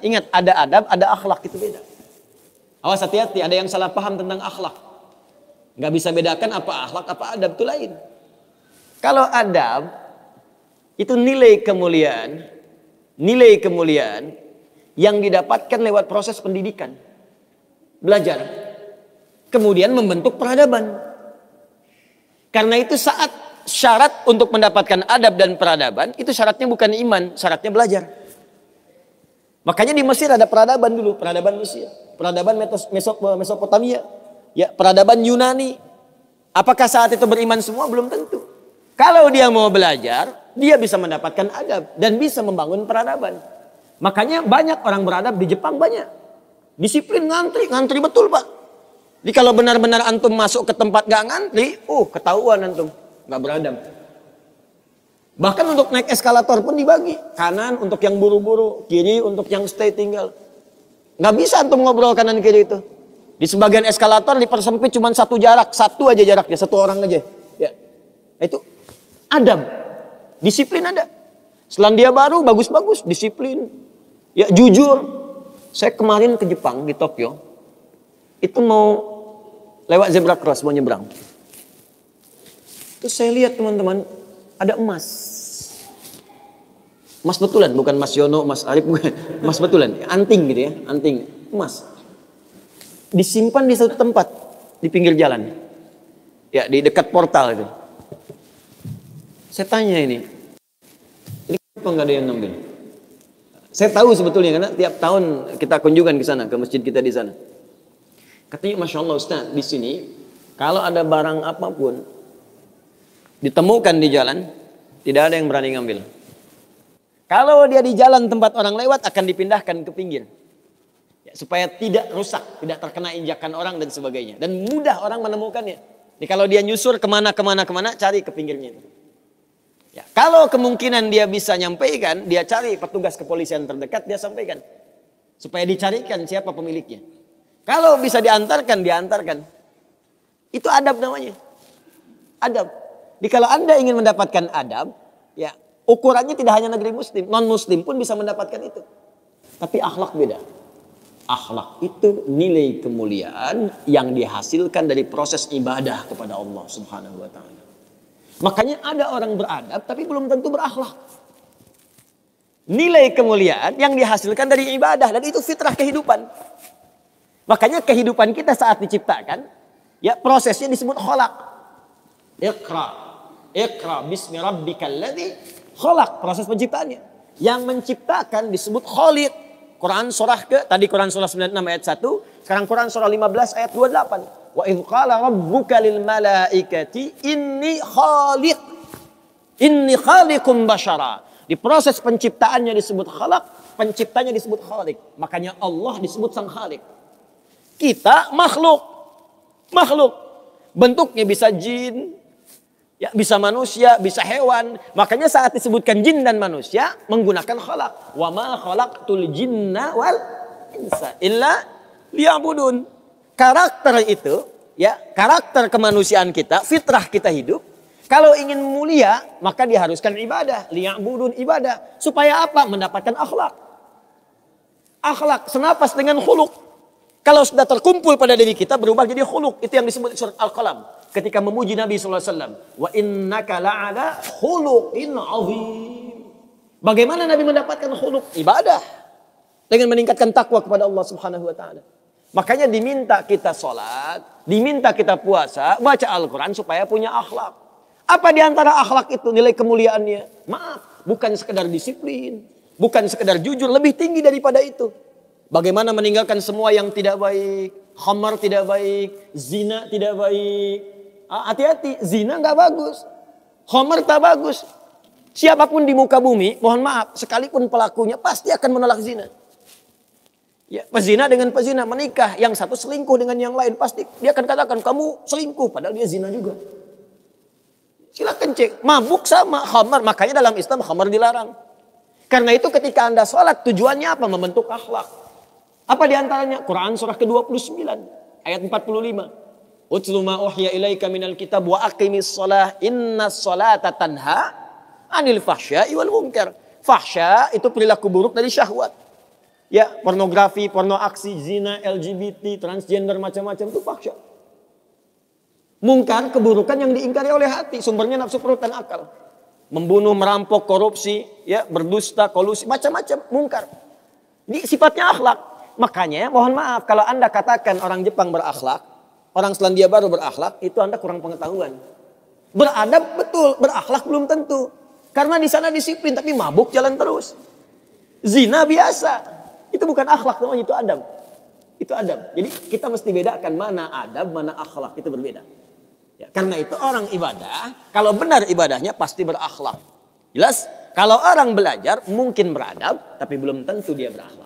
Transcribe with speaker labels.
Speaker 1: Ingat, ada adab, ada akhlak, itu beda. Awas hati-hati, ada yang salah paham tentang akhlak. Nggak bisa bedakan apa akhlak, apa adab, itu lain. Kalau adab, itu nilai kemuliaan yang didapatkan lewat proses pendidikan. Belajar. Kemudian membentuk peradaban. Karena itu saat syarat untuk mendapatkan adab dan peradaban, itu syaratnya bukan iman, syaratnya belajar. Makanya di Mesir ada peradaban dulu, peradaban Mesir, peradaban Mesopotamia, ya, peradaban Yunani. Apakah saat itu beriman semua? Belum tentu. Kalau dia mau belajar, dia bisa mendapatkan adab dan bisa membangun peradaban. Makanya banyak orang beradab di Jepang, banyak. Disiplin, ngantri betul, Pak. Jadi kalau benar-benar antum masuk ke tempat gak ngantri, ketahuan antum gak beradab. Bahkan untuk naik eskalator pun dibagi. Kanan untuk yang buru-buru, kiri untuk yang stay tinggal. Gak bisa antum ngobrol kanan kiri itu. Di sebagian eskalator dipersempit cuma satu aja jaraknya, satu orang aja. Ya. Itu adab. Disiplin ada. Selandia Baru bagus-bagus, disiplin. Ya, jujur. Saya kemarin ke Jepang, di Tokyo. Itu mau lewat zebra cross, mau nyebrang. Terus saya lihat teman-teman, ada emas. Emas betulan, bukan Mas Yono, Mas Arif, bukan. Emas betulan, anting gitu ya, anting, emas. Disimpan di satu tempat, di pinggir jalan. Ya, di dekat portal itu. Saya tanya ini kenapa nggak ada yang ngambil? Saya tahu sebetulnya, karena tiap tahun kita kunjungan ke sana, ke masjid kita di sana. Katanya, Masya Allah Ustaz, di sini, kalau ada barang apapun, ditemukan di jalan, tidak ada yang berani ngambil. Kalau dia di jalan tempat orang lewat, akan dipindahkan ke pinggir. Ya, supaya tidak rusak, tidak terkena injakan orang dan sebagainya. Dan mudah orang menemukannya. Jadi kalau dia nyusur kemana, cari ke pinggirnya. Ya, kalau kemungkinan dia bisa nyampaikan, dia cari petugas kepolisian terdekat, dia sampaikan. Supaya dicarikan siapa pemiliknya. Kalau bisa diantarkan. Itu adab namanya. Adab. Jadi kalau Anda ingin mendapatkan adab, ya ukurannya tidak hanya negeri muslim, non-muslim pun bisa mendapatkan itu. Tapi akhlak beda. Akhlak itu nilai kemuliaan yang dihasilkan dari proses ibadah kepada Allah Subhanahu wa taala. Makanya ada orang beradab tapi belum tentu berakhlak. Nilai kemuliaan yang dihasilkan dari ibadah, dan itu fitrah kehidupan. Makanya kehidupan kita saat diciptakan, ya prosesnya disebut khalaq. Iqra bismi rabbikal ladzi khalaq, proses penciptaannya. Yang menciptakan disebut Khaliq. Quran surah Quran surah 96 ayat 1, sekarang Quran surah 15 ayat 28. Wa idz qala rabbuka lil malaikati inni khaliqum basyara. Di proses penciptaannya disebut khalaq, penciptanya disebut Khaliq. Makanya Allah disebut sang Khaliq. Kita makhluk. Bentuknya bisa jin, ya, bisa manusia, bisa hewan. Makanya saat disebutkan jin dan manusia menggunakan khalaq. Wa ma khalaqtul jinna wal insa illa liya'budun. Karakter itu, ya, karakter kemanusiaan kita, fitrah kita hidup. Kalau ingin mulia, maka diharuskan ibadah, liya'budun, ibadah. Supaya apa? Mendapatkan akhlak. Akhlak senapas dengan khuluq. Kalau sudah terkumpul pada diri kita, berubah jadi khuluq. Itu yang disebut surat Al-Qalam. Ketika memuji Nabi SAW. Wa innaka la'ala khuluqin azim. Bagaimana Nabi mendapatkan khuluq? Ibadah. Dengan meningkatkan takwa kepada Allah Subhanahu wa ta'ala. Makanya diminta kita sholat, diminta kita puasa, baca Al-Quran supaya punya akhlak. Apa diantara akhlak itu nilai kemuliaannya? Maaf, bukan sekedar disiplin. Bukan sekedar jujur, lebih tinggi daripada itu. Bagaimana meninggalkan semua yang tidak baik. Khamar tidak baik, zina tidak baik. Hati-hati, zina gak bagus. Khamar tak bagus. Siapapun di muka bumi, mohon maaf, sekalipun pelakunya pasti akan menolak zina. Ya, pezina dengan pezina menikah, yang satu selingkuh dengan yang lain, pasti dia akan katakan kamu selingkuh, padahal dia zina juga. Silakan cek, mabuk sama khamar, makanya dalam Islam khamar dilarang. Karena itu ketika Anda sholat, tujuannya apa? Membentuk akhlak. Apa diantaranya? Quran surah ke-29 ayat 45. Utlu ma uhya ilaika minal kitab wa aqimis shalah innas salata tanha anil fahsya'i wal munkar. Fahsya itu perilaku buruk dari syahwat. Ya, pornografi, porno aksi, zina, LGBT, transgender, macam-macam itu fahsya. Mungkar, keburukan yang diingkari oleh hati, sumbernya nafsu perut dan akal. Membunuh, merampok, korupsi, ya, berdusta, kolusi, macam-macam mungkar. Ini sifatnya akhlak. Makanya mohon maaf kalau Anda katakan orang Jepang berakhlak, orang Selandia Baru berakhlak, itu Anda kurang pengetahuan. Beradab betul, berakhlak belum tentu. Karena di sana disiplin tapi mabuk jalan terus. Zina biasa. Itu bukan akhlak namanya, itu adab. Itu adab. Jadi kita mesti bedakan mana adab, mana akhlak, itu berbeda. Ya, karena itu orang ibadah, kalau benar ibadahnya pasti berakhlak. Jelas? Kalau orang belajar mungkin beradab, tapi belum tentu dia berakhlak.